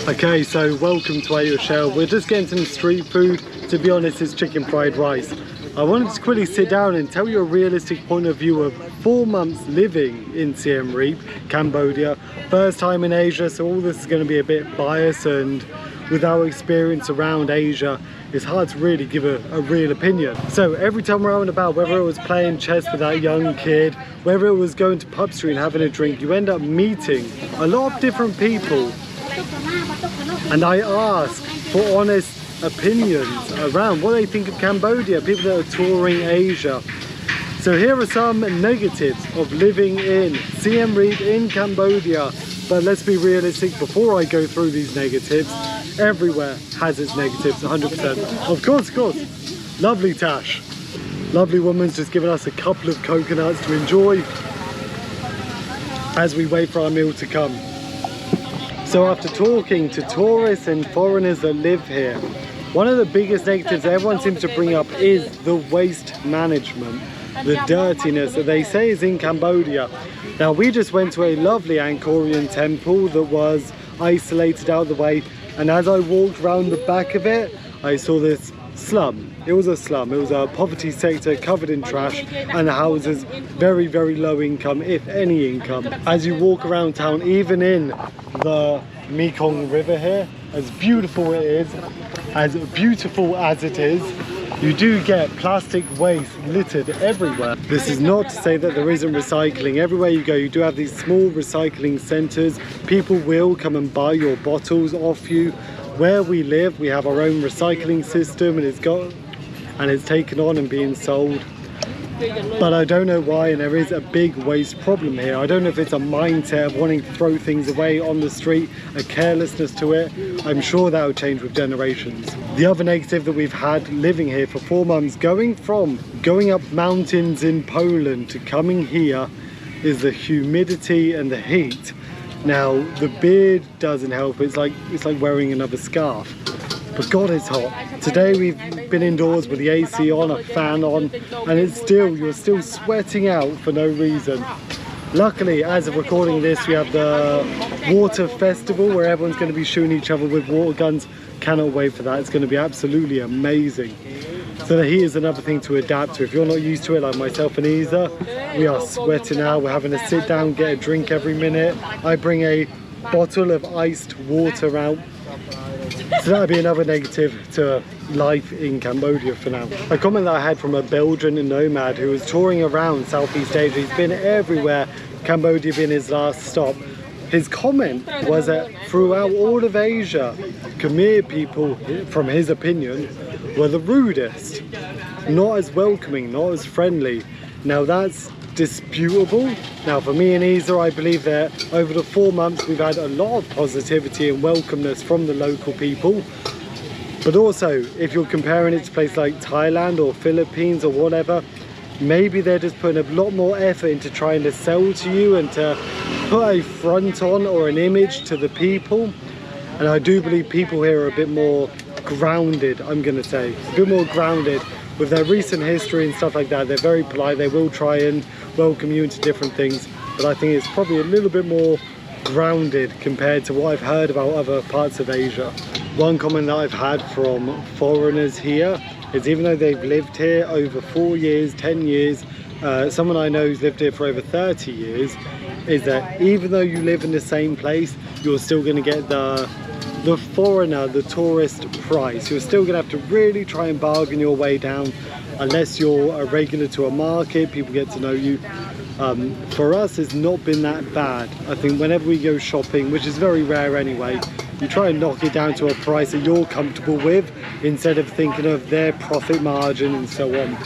Okay, so welcome to Asia Shell. We're just getting some street food. To be honest, it's chicken fried rice. I wanted to quickly sit down and tell you a realistic point of view of 4 months living in Siem Reap, Cambodia. First time in Asia, so all this is going to be a bit biased, and with our experience around Asia, it's hard to really give a real opinion. So every time we're out and about, whether it was playing chess with that young kid, whether it was going to pub street and having a drink, you end up meeting a lot of different people. And I ask for honest opinions around what they think of Cambodia, people that are touring Asia. So here are some negatives of living in Siem Reap in Cambodia. But let's be realistic, before I go through these negatives, everywhere has its negatives, 100%. Of course. Lovely Tash. Lovely woman's just given us a couple of coconuts to enjoy as we wait for our meal to come. So after talking to tourists and foreigners that live here, one of the biggest negatives everyone seems to bring up is the waste management, the dirtiness that they say is in Cambodia. Now we just went to a lovely Arkoun temple that was isolated out of the way, and as I walked around the back of it, I saw this slum. It was a slum, it was a poverty sector covered in trash, and the houses very, very low income, if any income. As you walk around town, even in the Mekong River here, as beautiful it is, as beautiful as it is, you do get plastic waste littered everywhere. This is not to say that there isn't recycling. Everywhere you go, you do have these small recycling centres. People will come and buy your bottles off you. Where we live, we have our own recycling system, and it's taken on and being sold. But I don't know why, and there is a big waste problem here. I don't know if it's a mindset of wanting to throw things away on the street, a carelessness to it. I'm sure that will change with generations. The other negative that we've had living here for 4 months, going up mountains in Poland to coming here, is the humidity and the heat. Now the beard doesn't help. It's like wearing another scarf. But God, it's hot. Today we've been indoors with the AC on, a fan on, and you're still sweating out for no reason. Luckily, as of recording this, we have the water festival where everyone's going to be shooting each other with water guns. Cannot wait for that. It's going to be absolutely amazing. So the heat is another thing to adapt to. If you're not used to it, like myself and Isa, we are sweating out. We're having to sit down, get a drink every minute. I bring a bottle of iced water out. So that would be another negative to life in Cambodia for now. A comment that I had from a Belgian nomad who was touring around Southeast Asia. He's been everywhere, Cambodia being his last stop. His comment was that throughout all of Asia, Khmer people, from his opinion, were the rudest. Not as welcoming, not as friendly. Now that's disputable. Now for me and Isa, I believe that over the 4 months we've had a lot of positivity and welcomeness from the local people. But also, if you're comparing it to places like Thailand or Philippines or whatever, maybe they're just putting a lot more effort into trying to sell to you and to put a front on or an image to the people. And I do believe people here are a bit more grounded, I'm gonna say, a bit more grounded. With their recent history and stuff like that, they're very polite. They will try and welcome you into different things, but I think it's probably a little bit more grounded compared to what I've heard about other parts of Asia. One comment that I've had from foreigners here is, even though they've lived here over 4 years, 10 years, someone I know who's lived here for over 30 years, is that even though you live in the same place, you're still going to get the foreigner, the tourist price. You're still gonna have to really try and bargain your way down, unless you're a regular to a market, people get to know you. For us, it's not been that bad. I think whenever we go shopping, which is very rare anyway, you try and knock it down to a price that you're comfortable with, instead of thinking of their profit margin and so on.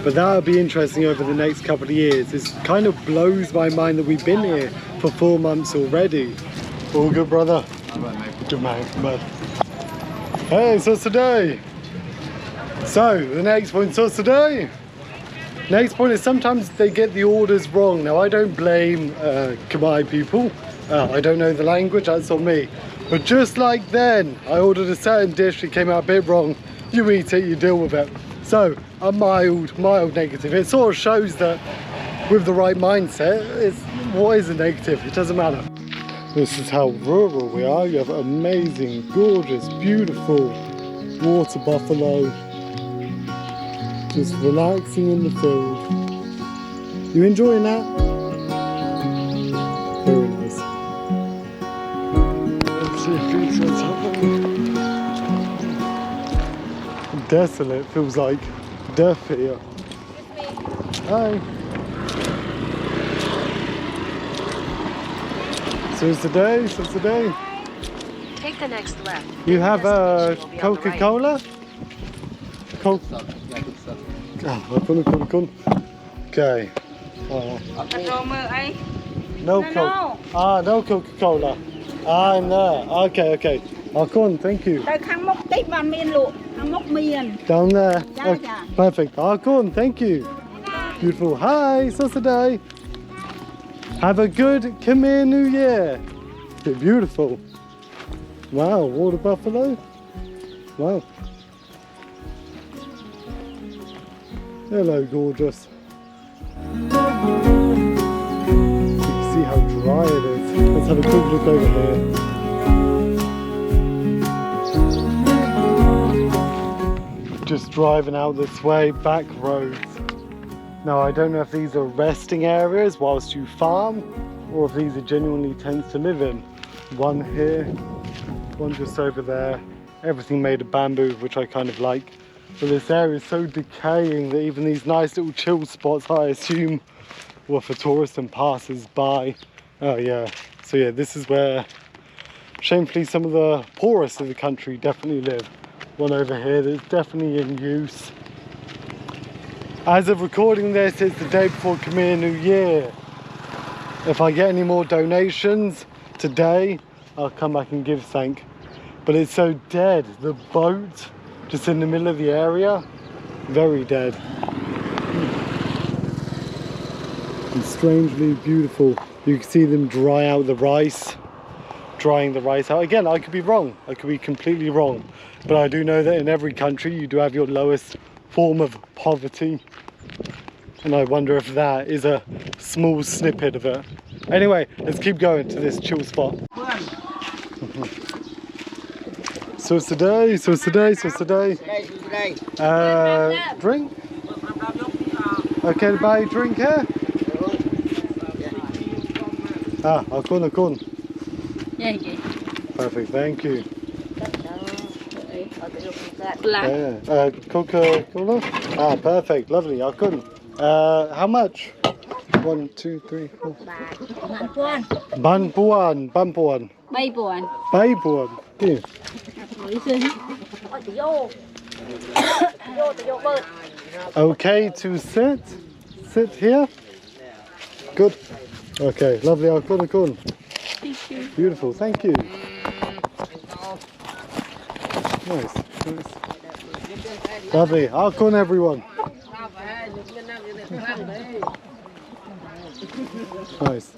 But that'll be interesting over the next couple of years. It kind of blows my mind that we've been here for 4 months already. All good, brother? Good man, bud. Hey, so today. So, the next point, next point is sometimes they get the orders wrong. Now, I don't blame Khmer people. I don't know the language, that's on me. But just like then, I ordered a certain dish, it came out a bit wrong. You eat it, you deal with it. So, a mild negative. It sort of shows that with the right mindset, what is a negative? It doesn't matter. This is how rural we are. You have amazing, gorgeous, beautiful water buffalo just relaxing in the field. You enjoying that? Very nice. Let's see if he says something. Desolate, feels like death here. Hi. So it's today. Take the next left. You have a Coca-Cola? Coke. Okay. No Coke. Ah, no Coca-Cola. Ah, no. Okay. Arkoun, thank you. Down there. Okay. Perfect. Arkoun, thank you. Beautiful. Hi, Saturday. Have a good Khmer New Year. Beautiful. Wow, water buffalo. Wow. Hello, gorgeous. You can see how dry it is. Let's have a quick look over here. Just driving out this way, back roads. Now I don't know if these are resting areas whilst you farm, or if these are genuinely tents to live in. One here, one just over there. Everything made of bamboo, which I kind of like. But this area is so decaying that even these nice little chill spots, I assume, were for tourists and passers-by. Oh yeah, so yeah, this is where shamefully some of the poorest of the country definitely live. One over here that's definitely in use. As of recording this, it's the day before Khmer New Year. If I get any more donations today, I'll come back and give thank. But it's so dead. The boat just in the middle of the area, very dead. And strangely beautiful. You can see them dry out the rice, drying the rice out. Again, I could be wrong. I could be completely wrong. But I do know that in every country you do have your lowest form of poverty. And I wonder if that is a small snippet of it. Anyway, let's keep going to this chill spot. So it's today. Drink? Okay to buy a drink here? Ah, Arkoun. Perfect, thank you. Coca-Cola? Ah, perfect, lovely, Arkoun. How much? 1, 2, 3, 4. Ban puan. Here. Okay to sit here? Good. Okay, lovely, Arkoun. Beautiful, thank you. Nice. Lovely, Arkoun everyone. Nice.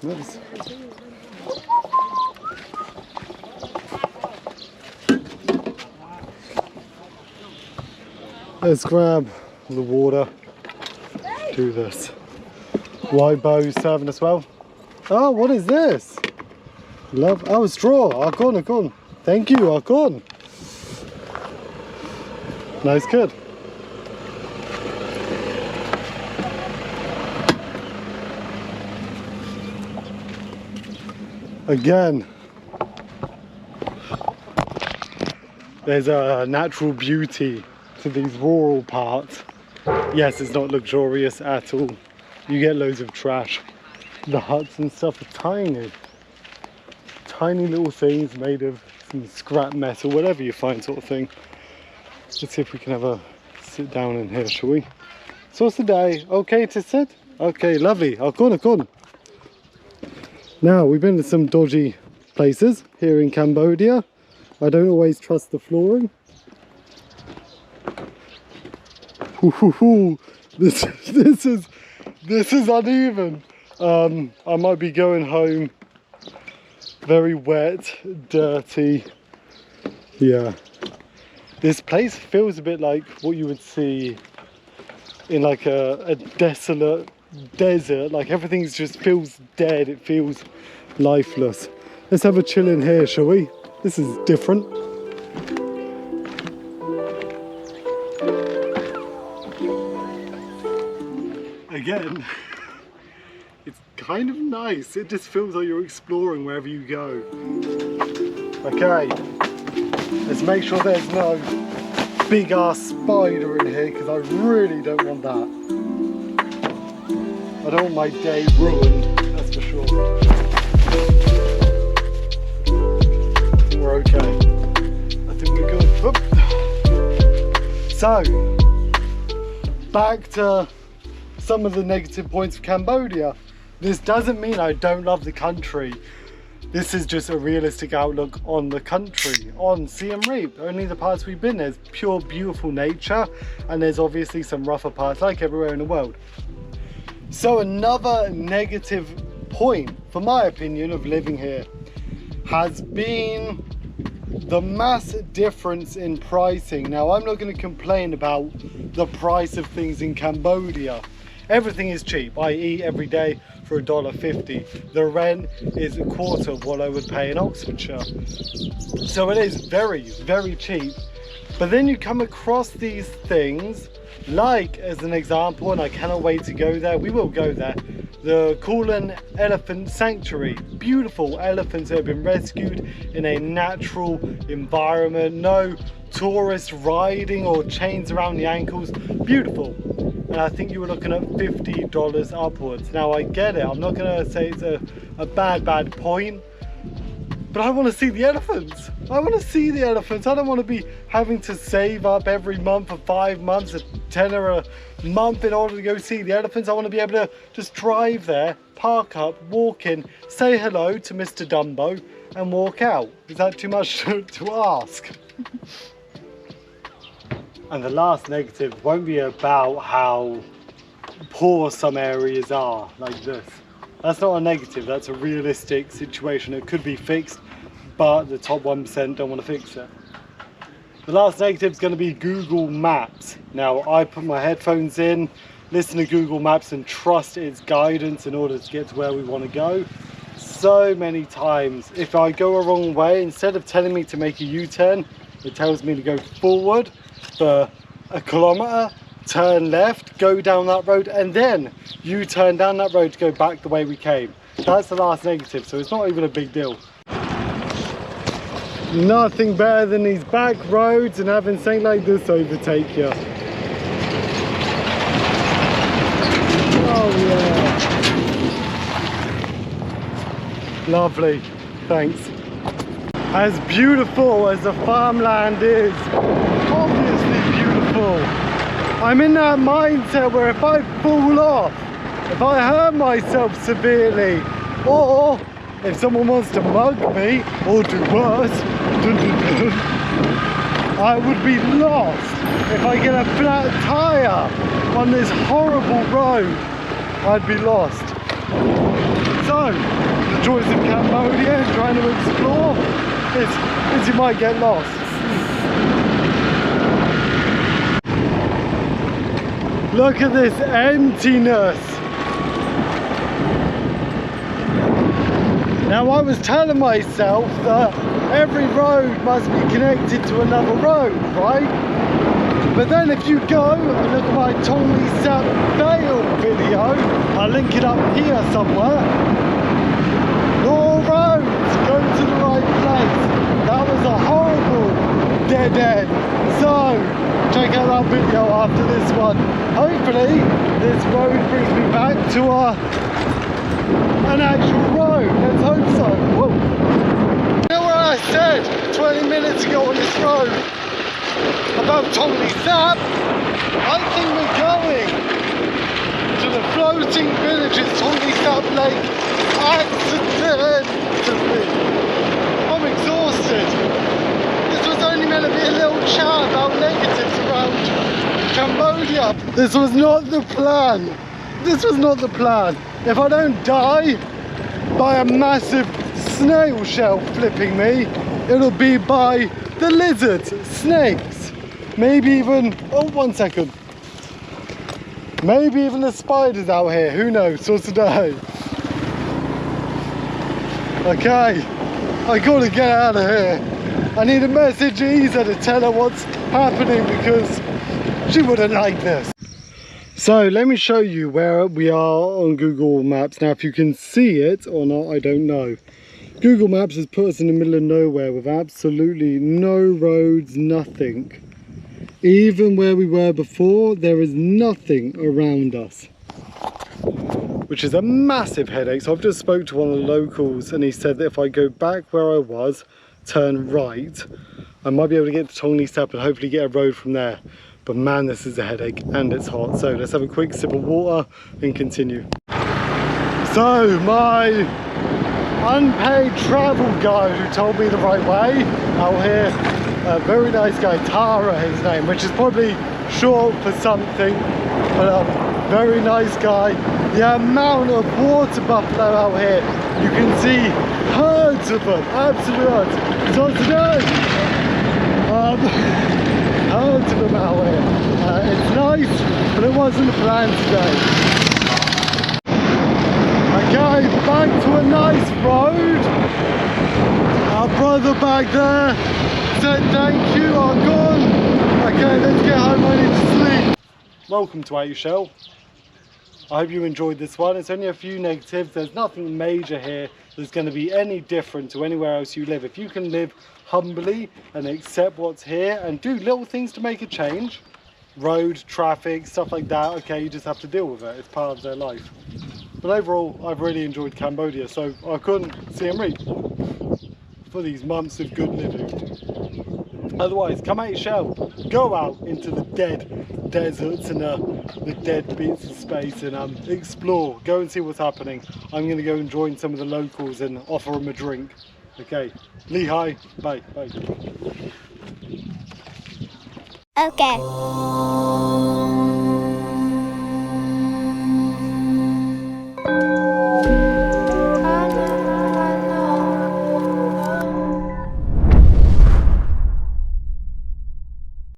Let's grab the water. Do this. Wide bow serving as well. Oh, what is this? Oh, straw. Arkoun. Thank you, Arkoun. Nice kid. Again, there's a natural beauty to these rural parts. Yes, it's not luxurious at all. You get loads of trash. The huts and stuff are tiny. Tiny little things made of some scrap metal, whatever you find sort of thing. Let's see if we can have a sit down in here, shall we? So what's the day? Okay to sit? Okay, lovely. Arkoun. Now, we've been to some dodgy places here in Cambodia. I don't always trust the flooring. This is uneven. I might be going home very wet, dirty. Yeah. This place feels a bit like what you would see in like a desolate desert. Like everything just feels dead. It feels lifeless. Let's have a chill in here, shall we? This is different. Again, it's kind of nice. It just feels like you're exploring wherever you go. Okay, let's make sure there's no big ass spider in here because I really don't want that. I don't want my day ruined, that's for sure. I think we're okay. I think we're good. Oop. So, back to some of the negative points of Cambodia. This doesn't mean I don't love the country. This is just a realistic outlook on the country, on Siem Reap. Only the parts we've been, there's pure beautiful nature, and there's obviously some rougher parts like everywhere in the world. So another negative point, for my opinion, of living here has been the mass difference in pricing. Now, I'm not going to complain about the price of things in Cambodia. Everything is cheap. I eat every day for $1.50. The rent is a quarter of what I would pay in Oxfordshire. So it is very, very cheap. But then you come across these things, like as an example, and I cannot wait to go there, we will go there, the Arkoun Elephant Sanctuary. Beautiful elephants that have been rescued in a natural environment. No tourists riding or chains around the ankles. Beautiful. And I think you were looking at $50 upwards. Now I get it, I'm not gonna say it's a bad point, but I want to see the elephants. I want to see the elephants. I don't want to be having to save up every month for 5 months, a tenner a month in order to go see the elephants. I want to be able to just drive there, park up, walk in, say hello to Mr. Dumbo and walk out. Is that too much to ask? And the last negative won't be about how poor some areas are, like this. That's not a negative, that's a realistic situation. It could be fixed, but the top 1% don't want to fix it. The last negative is going to be Google Maps. Now, I put my headphones in, listen to Google Maps and trust its guidance in order to get to where we want to go. So many times, if I go a wrong way, instead of telling me to make a U-turn, it tells me to go forward for a kilometre, turn left, go down that road, and then you turn down that road to go back the way we came. That's the last negative, so it's not even a big deal. Nothing better than these back roads and having something like this overtake you. Oh yeah. Lovely, thanks. As beautiful as the farmland is, obviously beautiful, I'm in that mindset where if I fall off, if I hurt myself severely, or if someone wants to mug me, or do worse, I would be lost. If I get a flat tire on this horrible road, I'd be lost. So, the joys of Cambodia and trying to explore is you might get lost. Look at this emptiness. Now I was telling myself that every road must be connected to another road, right? But then if you go and look at my Tonle Sap Vale video, I'll link it up here somewhere, all roads go to the right place. That was a horrible dead end. So, check out that video after this one. Hopefully, this road brings me back to an actual road. Let's hope so. Woo. You know what I said 20 minutes ago on this road about Tonle Sap? I think we're going to the floating villages Tonle Sap Lake accidentally. I'm exhausted. This was only meant to be a little chat about negatives around Cambodia. This was not the plan. This was not the plan. If I don't die by a massive snail shell flipping me, it'll be by the lizards, snakes, maybe even, oh, 1 second. Maybe even the spiders out here, who knows, so today. Okay, I gotta get out of here. I need a message Isa to tell her what's happening because she wouldn't like this. So let me show you where we are on Google Maps. Now if you can see it or not, I don't know. Google Maps has put us in the middle of nowhere with absolutely no roads, nothing. Even where we were before, there is nothing around us, which is a massive headache. So I've just spoke to one of the locals and he said that if I go back where I was, turn right, I might be able to get to Tongley Step and hopefully get a road from there. But man, this is a headache and it's hot. So let's have a quick sip of water and continue. So my unpaid travel guide who told me the right way out here, a very nice guy, Tara his name, which is probably short for something, but very nice guy. The amount of water buffalo out here, you can see herds of them, absolute herds. So today, herds of them out here. It's nice, but it wasn't the plan today. Okay, back to a nice road. Our brother back there said thank you, Arkoun. Okay, let's get home, I need to sleep. Welcome to Shell. I hope you enjoyed this one. It's only a few negatives. There's nothing major here that's going to be any different to anywhere else you live. If you can live humbly and accept what's here and do little things to make a change, road, traffic, stuff like that, okay, you just have to deal with it. It's part of their life. But overall, I've really enjoyed Cambodia, so I couldn't see and reap for these months of good living. Otherwise, come out your shell, go out into the dead deserts and the dead bits of space and explore, go and see what's happening. I'm going to go and join some of the locals and offer them a drink. Okay, Lehigh, bye, bye. Okay.